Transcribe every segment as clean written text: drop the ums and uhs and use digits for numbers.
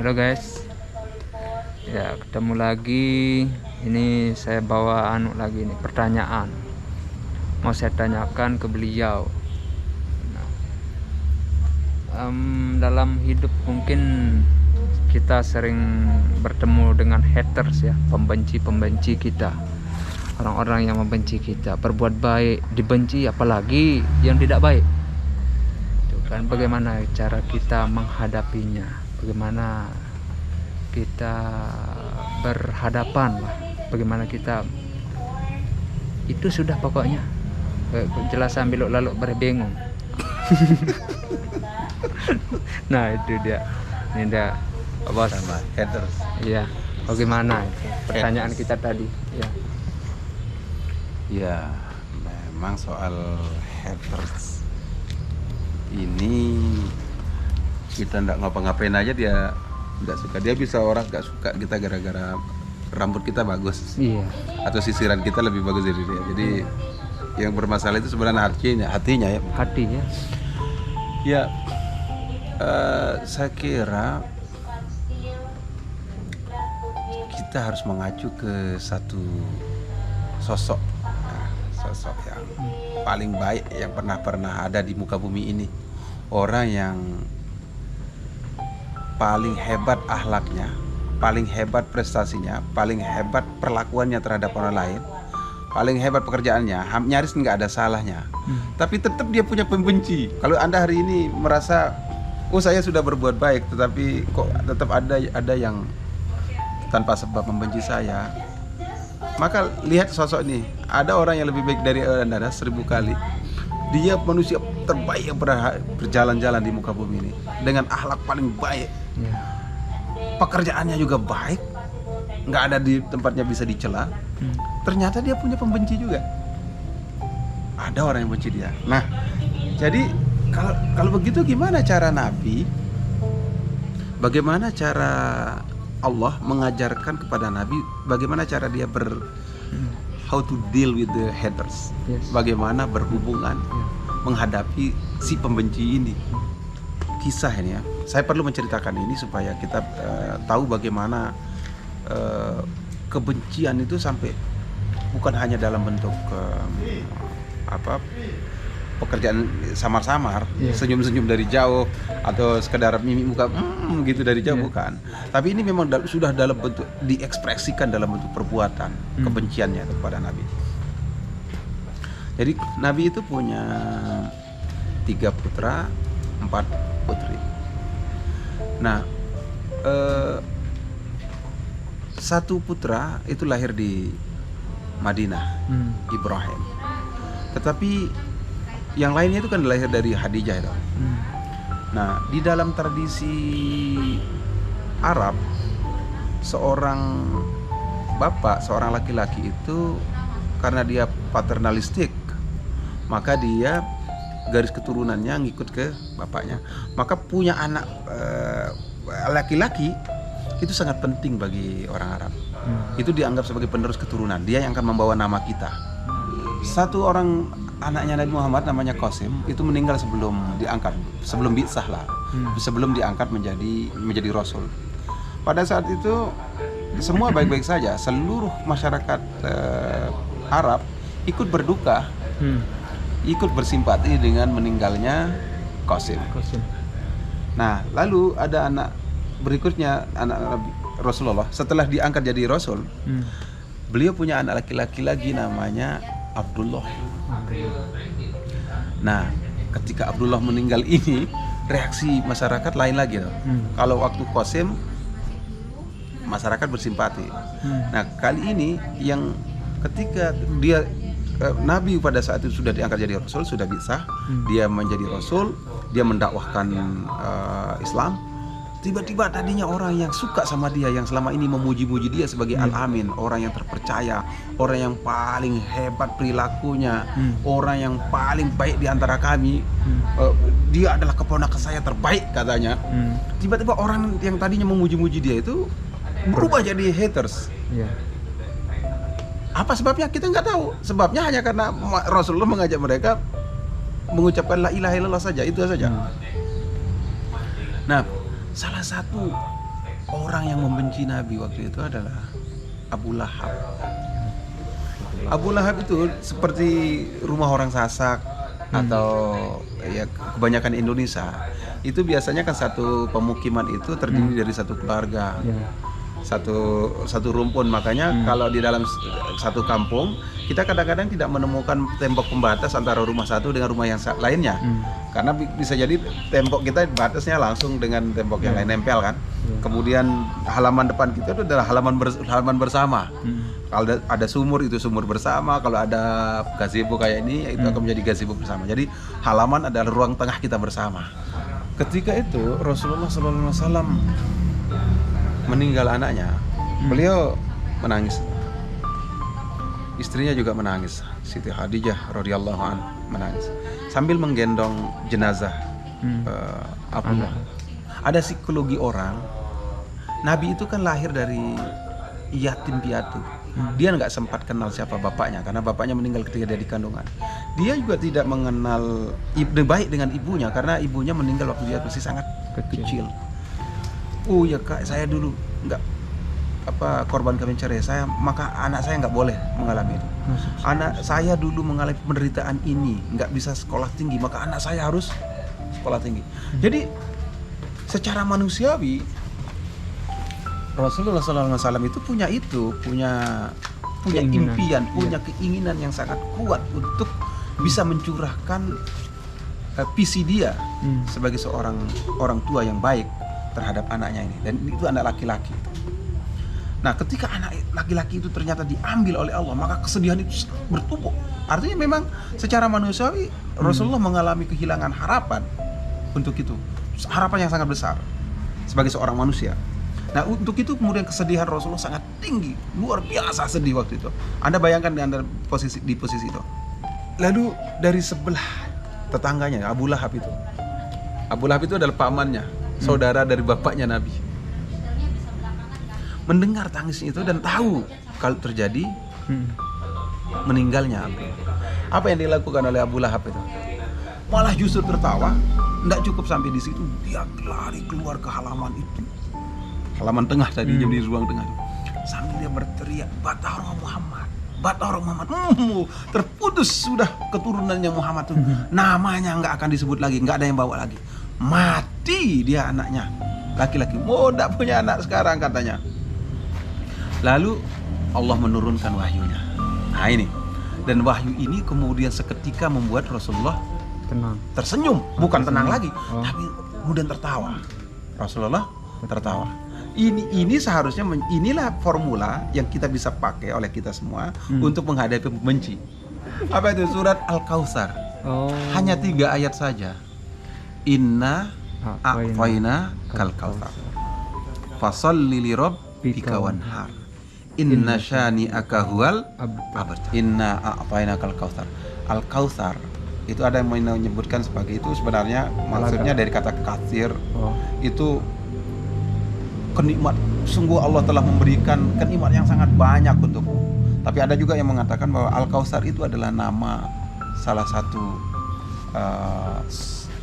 Halo guys, ya ketemu lagi. Ini saya bawa lagi nih pertanyaan. Mau saya tanyakan ke beliau. Nah, dalam hidup mungkin kita sering bertemu dengan haters ya, pembenci kita, orang-orang yang membenci kita, berbuat baik dibenci, apalagi yang tidak baik. Itu kan bagaimana cara kita menghadapinya? Bagaimana kita berhadapan lah, bagaimana kita itu sudah pokoknya jelasan belok lalu berbengong. Nah itu dia, ini dia bos sama haters. Iya, bagaimana itu pertanyaan kita tadi ya. Ya, memang soal haters ini kita nggak ngapa-ngapain aja dia nggak suka. Dia bisa orang nggak suka kita gara-gara rambut kita bagus, Iya, atau sisiran kita lebih bagus dari dia. Jadi yang bermasalah itu sebenarnya hatinya ya. hati ya. Ya, saya kira kita harus mengacu ke satu sosok, sosok yang paling baik yang pernah ada di muka bumi ini. Orang yang paling hebat akhlaknya, paling hebat prestasinya, paling hebat perlakuannya terhadap orang lain, paling hebat pekerjaannya, nyaris nggak ada salahnya. Tapi tetap dia punya pembenci. Kalau Anda hari ini merasa, oh saya sudah berbuat baik, tetapi kok tetap ada yang tanpa sebab membenci saya, maka lihat sosok ini. Ada orang yang lebih baik dari Anda 1000 kali. Dia manusia terbaik yang pernah berjalan-jalan di muka bumi ini, dengan akhlak paling baik. Ya. Pekerjaannya juga baik, nggak ada di tempatnya bisa dicela. Ternyata dia punya pembenci juga. Ada orang yang benci dia. Nah, jadi kalau begitu gimana cara Nabi? Bagaimana cara Allah mengajarkan kepada Nabi bagaimana cara dia how to deal with the haters? Yes. Bagaimana berhubungan menghadapi si pembenci ini? Kisah ini ya. Saya perlu menceritakan ini supaya kita tahu bagaimana kebencian itu sampai bukan hanya dalam bentuk pekerjaan samar-samar, senyum-senyum dari jauh, atau sekedar mimik muka gitu dari jauh, bukan. Tapi ini memang sudah dalam bentuk diekspresikan dalam bentuk perbuatan kebenciannya kepada Nabi. Jadi Nabi itu punya 3 putra, 4 putri. Nah, 1 putra itu lahir di Madinah, Ibrahim. Tetapi yang lainnya itu kan lahir dari Khadijah itu. Nah, di dalam tradisi Arab, seorang bapak, seorang laki-laki itu karena dia paternalistik, maka dia garis keturunannya ngikut ke bapaknya. Maka punya anak laki-laki itu sangat penting bagi orang Arab. Itu dianggap sebagai penerus keturunan. Dia yang akan membawa nama kita. Satu orang anaknya Nabi Muhammad namanya Qasim itu meninggal sebelum diangkat, sebelum bi'tsah lah, sebelum diangkat menjadi rasul. Pada saat itu semua baik-baik saja, seluruh masyarakat Arab ikut berduka, ikut bersimpati dengan meninggalnya Qasim. Nah, lalu ada anak berikutnya, anak Nabi Rasulullah setelah diangkat jadi rasul. Beliau punya anak laki-laki lagi namanya Abdullah. Nah, ketika Abdullah meninggal ini, reaksi masyarakat lain lagi loh. Kalau waktu Qasim masyarakat bersimpati. Nah, kali ini yang ketika dia Nabi pada saat itu sudah diangkat jadi rasul, sudah bisa dia menjadi rasul, dia mendakwahkan Islam. Tiba-tiba tadinya orang yang suka sama dia, yang selama ini memuji-muji dia sebagai Al-Amin, orang yang terpercaya, orang yang paling hebat perilakunya, orang yang paling baik di antara kami, dia adalah keponakan saya terbaik katanya. Tiba-tiba orang yang tadinya memuji-muji dia itu berubah jadi haters. Apa sebabnya? Kita nggak tahu. Sebabnya hanya karena Rasulullah mengajak mereka mengucapkan la ilaha illallah saja, itu saja. Nah, salah satu orang yang membenci Nabi waktu itu adalah Abu Lahab. Abu Lahab itu seperti rumah orang Sasak atau ya kebanyakan Indonesia itu biasanya kan satu pemukiman itu terdiri dari satu keluarga, satu rumpun. Makanya kalau di dalam satu kampung kita kadang-kadang tidak menemukan tembok pembatas antara rumah satu dengan rumah yang lainnya, karena bisa jadi tembok kita batasnya langsung dengan tembok yang lain nempel kan. Kemudian halaman depan kita itu adalah halaman bersama. Kalau ada sumur itu sumur bersama, kalau ada gazebo kayak ini itu akan menjadi gazebo bersama. Jadi halaman adalah ruang tengah kita bersama. Ketika itu Rasulullah SAW meninggal anaknya, beliau menangis. Istrinya juga menangis, Siti Khadijah radhiyallahu anha menangis sambil menggendong jenazah Abdullah. Ada psikologi orang, Nabi itu kan lahir dari yatim piatu. Dia nggak sempat kenal siapa bapaknya karena bapaknya meninggal ketika dia di kandungan. Dia juga tidak mengenal baik dengan ibunya karena ibunya meninggal waktu dia masih sangat kecil. Oh ya kak, saya dulu nggak korban kawin cerai saya, maka anak saya nggak boleh mengalami itu. Anak saya dulu mengalami penderitaan ini, nggak bisa sekolah tinggi, maka anak saya harus sekolah tinggi. Jadi secara manusiawi Rasulullah SAW itu punya impian, punya keinginan yang sangat kuat untuk bisa mencurahkan visi dia sebagai seorang orang tua yang baik terhadap anaknya ini, dan itu anak laki-laki. Nah, ketika anak laki-laki itu ternyata diambil oleh Allah, maka kesedihan itu bertumpuk. Artinya memang secara manusiawi Rasulullah mengalami kehilangan harapan untuk itu, harapan yang sangat besar sebagai seorang manusia. Nah, untuk itu kemudian kesedihan Rasulullah sangat tinggi, luar biasa sedih waktu itu. Anda bayangkan di posisi itu. Lalu dari sebelah tetangganya Abu Lahab itu. Abu Lahab itu adalah pamannya, saudara dari bapaknya Nabi. Mendengar tangisnya itu dan tahu kalau terjadi meninggalnya Abu. Apa yang dilakukan oleh Abu Lahab itu? Malah justru tertawa. Tidak cukup sampai di situ, dia lari keluar ke halaman itu. Halaman tengah tadi, di ruang tengah. Sambil dia berteriak, Batara Muhammad, Batara Muhammad. Terputus sudah keturunannya Muhammad tuh. Namanya nggak akan disebut lagi, nggak ada yang bawa lagi. Mati dia anaknya, laki-laki. Nggak punya anak sekarang katanya. Lalu Allah menurunkan wahyunya. Nah ini, dan wahyu ini kemudian seketika membuat Rasulullah tersenyum, bukan tenang lagi, tapi kemudian tertawa. Rasulullah tertawa. Ini seharusnya inilah formula yang kita bisa pakai oleh kita semua untuk menghadapi pembenci. Apa itu? Surat Al-Kautsar. Hanya 3 ayat saja. Inna a'tayna kal kautsar. Fasholli li rabbika wanhar. Inna syani'aka huwal abtar. Inna a'tayna kal kautsar. Al-Kautsar itu ada yang menyebutkan sebagai itu sebenarnya maksudnya dari kata katsir. Itu kenikmat, sungguh Allah telah memberikan kenikmat yang sangat banyak untukmu. Tapi ada juga yang mengatakan bahwa Al-Kautsar itu adalah nama salah satu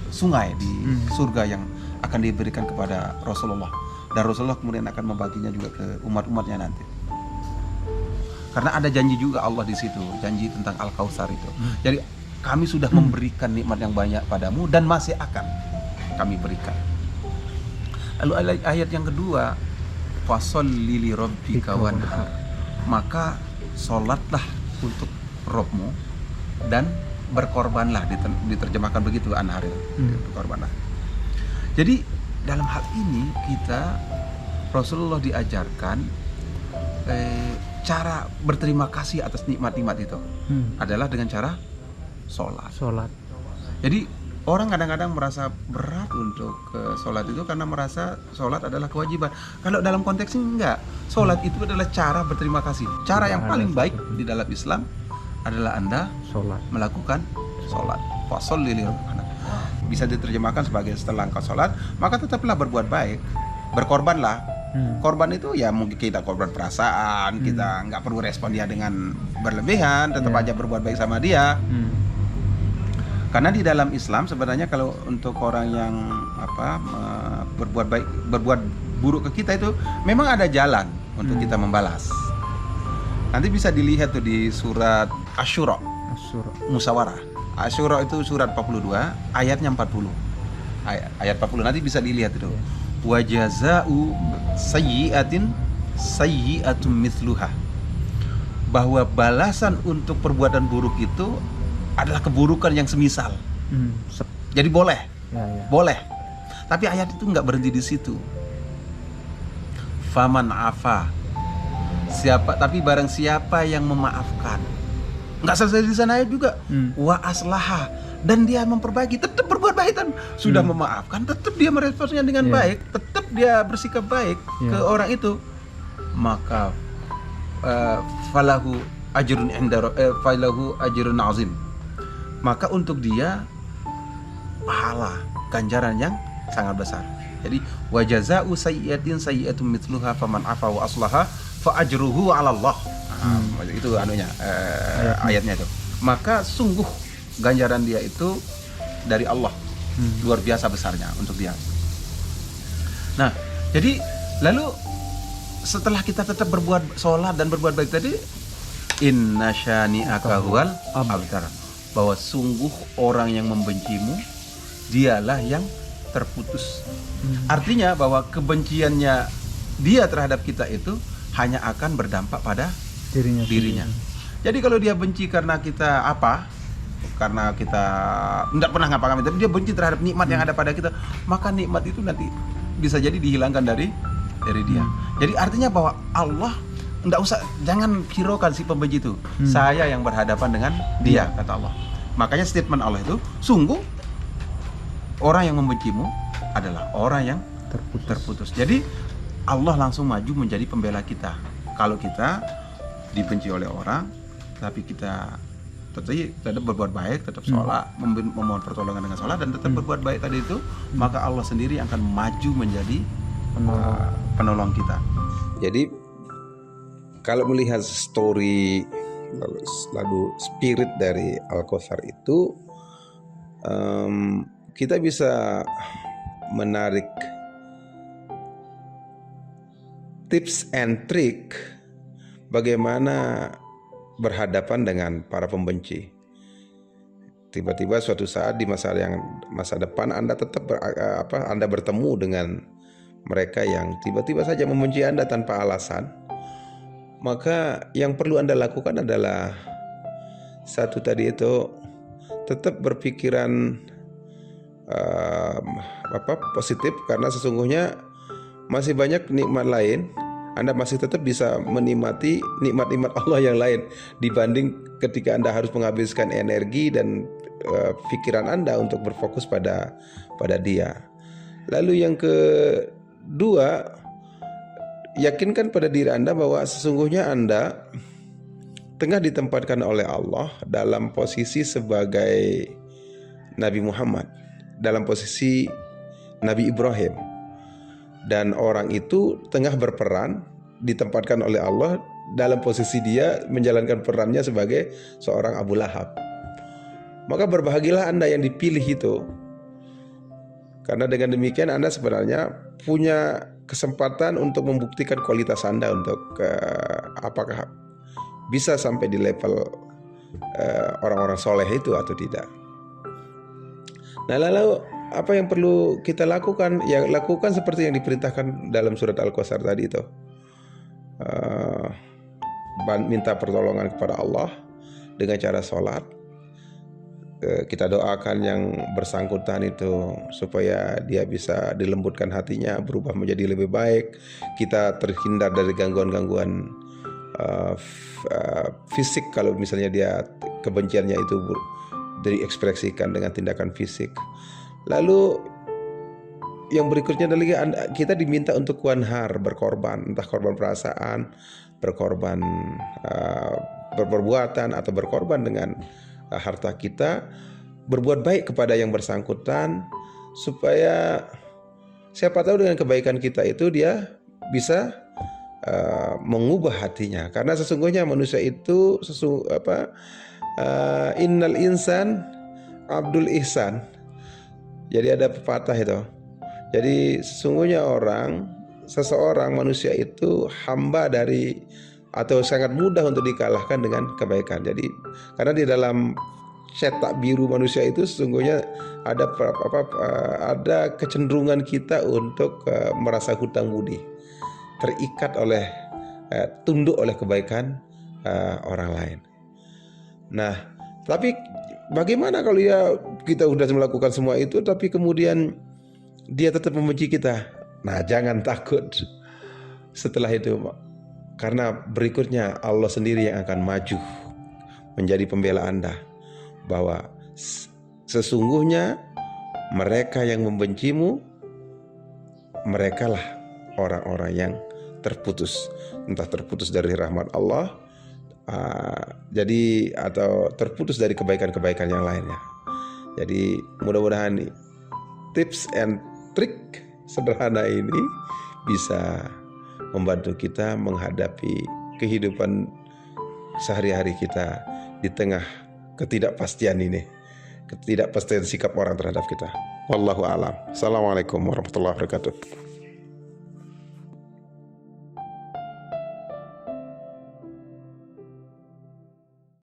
sungai di surga yang akan diberikan kepada Rasulullah, dan Rasulullah kemudian akan membaginya juga ke umat-umatnya nanti. Karena ada janji juga Allah di situ, janji tentang Al-Kautsar itu. Jadi kami sudah memberikan nikmat yang banyak padamu dan masih akan kami berikan. Lalu ayat yang kedua, fasholli li rabbika wanhar. Maka sholatlah untuk Rabbmu dan berkorbanlah, diterjemahkan begitu anhar itu, berkorbanlah. Jadi dalam hal ini kita Rasulullah diajarkan cara berterima kasih atas nikmat-nikmat itu adalah dengan cara sholat. Jadi orang kadang-kadang merasa berat untuk sholat itu karena merasa sholat adalah kewajiban. Kalau dalam konteks ini enggak. Sholat itu adalah cara berterima kasih. Cara yang paling baik di dalam Islam adalah Anda melakukan sholat. Fasholli li rabbika. Bisa diterjemahkan sebagai setelah engkau sholat, maka tetaplah berbuat baik. Berkorbanlah. Korban itu ya mungkin kita korban perasaan, kita nggak perlu respon dia dengan berlebihan, tetap aja berbuat baik sama dia. Karena di dalam Islam sebenarnya kalau untuk orang yang berbuat buruk ke kita itu memang ada jalan untuk kita membalas. Nanti bisa dilihat tuh di surat Asyura, Musyawarah. Asyura itu surat 42 ayatnya 40. Ayat 40 nanti bisa dilihat itu. Wa jazaa'u sayyi'atin sayyi'atun mithluha. Bahwa balasan untuk perbuatan buruk itu adalah keburukan yang semisal. Jadi boleh. Boleh. Tapi ayat itu nggak berhenti di situ. Faman afa. Tapi barang siapa yang memaafkan. Nggak selesai di sana ayat juga. Wa aslaha, dan dia memperbaiki, tetap berbuat baik kan. Sudah memaafkan, tetap dia meresponsnya dengan baik, tetap dia bersikap baik ke orang itu. Maka falahu ajrun azim. Maka untuk dia pahala, ganjaran yang sangat besar. Jadi wa jazaa'u sayyi'atin sayyi'atun mithluha faman afa wa aslaha fa ajruhu 'ala Allah. Itu ayatnya itu. Maka sungguh ganjaran dia itu dari Allah. Luar biasa besarnya untuk dia. Nah, jadi lalu setelah kita tetap berbuat sholat dan berbuat baik tadi, inna syani'aka huwal abtar, bahwa sungguh orang yang membencimu dialah yang terputus. Artinya bahwa kebenciannya dia terhadap kita itu hanya akan berdampak pada dirinya. Jadi kalau dia benci karena kita karena kita tidak pernah ngapa-ngapain, tapi dia benci terhadap nikmat yang ada pada kita, maka nikmat itu nanti bisa jadi dihilangkan dari dia. Jadi artinya bahwa Allah jangan hiraukan si pembenci itu. Saya yang berhadapan dengan dia, kata Allah. Makanya statement Allah itu, sungguh orang yang membencimu adalah orang yang terputus. Jadi Allah langsung maju menjadi pembela kita. Kalau kita dibenci oleh orang, tapi kita tetap berbuat baik, tetap sholat, memohon pertolongan dengan sholat, dan tetap berbuat baik tadi itu, maka Allah sendiri akan maju menjadi penolong kita. Jadi kalau melihat story lagu spirit dari Al-Kautsar itu, kita bisa menarik tips and trick bagaimana berhadapan dengan para pembenci. Tiba-tiba suatu saat di masa depan Anda tetap Anda bertemu dengan mereka yang tiba-tiba saja membenci Anda tanpa alasan. Maka yang perlu Anda lakukan adalah satu tadi itu, tetap berpikiran positif, karena sesungguhnya masih banyak nikmat lain. Anda masih tetap bisa menikmati nikmat-nikmat Allah yang lain dibanding ketika Anda harus menghabiskan energi dan pikiran Anda untuk berfokus pada Dia. Lalu yang kedua, yakinkan pada diri Anda bahwa sesungguhnya Anda tengah ditempatkan oleh Allah dalam posisi sebagai Nabi Muhammad, dalam posisi Nabi Ibrahim. Dan orang itu tengah berperan, ditempatkan oleh Allah dalam posisi dia menjalankan perannya sebagai seorang Abu Lahab. Maka berbahagialah Anda yang dipilih itu, karena dengan demikian Anda sebenarnya punya kesempatan untuk membuktikan kualitas Anda untuk apakah bisa sampai di level orang-orang soleh itu atau tidak. Nah, lalu apa yang perlu kita lakukan? Ya, lakukan seperti yang diperintahkan dalam surat Al-Kautsar tadi itu. Minta pertolongan kepada Allah dengan cara sholat. Kita doakan yang bersangkutan itu supaya dia bisa dilembutkan hatinya, berubah menjadi lebih baik. Kita terhindar dari gangguan-gangguan fisik kalau misalnya dia kebenciannya itu diekspresikan dengan tindakan fisik. Lalu yang berikutnya adalah kita diminta untuk wanhar, berkorban, entah korban perasaan, berkorban berperbuatan, atau berkorban dengan harta kita, berbuat baik kepada yang bersangkutan, supaya siapa tahu dengan kebaikan kita itu dia bisa mengubah hatinya. Karena sesungguhnya manusia itu innal insan abdul ihsan. Jadi ada pepatah itu. Jadi sesungguhnya orang seseorang manusia itu hamba dari atau sangat mudah untuk dikalahkan dengan kebaikan. Jadi karena di dalam cetak biru manusia itu sesungguhnya ada kecenderungan kita untuk merasa hutang budi, terikat oleh tunduk oleh kebaikan orang lain. Nah, tapi bagaimana kalau kita sudah melakukan semua itu tapi kemudian dia tetap membenci kita? Nah, jangan takut setelah itu, karena berikutnya Allah sendiri yang akan maju menjadi pembela Anda, bahwa sesungguhnya mereka yang membencimu, merekalah orang-orang yang terputus, entah terputus dari rahmat Allah, jadi atau terputus dari kebaikan-kebaikan yang lainnya. Jadi mudah-mudahan tips and trik sederhana ini bisa membantu kita menghadapi kehidupan sehari-hari kita di tengah ketidakpastian ini, ketidakpastian sikap orang terhadap kita. Wallahu a'lam. Assalamualaikum warahmatullahi wabarakatuh.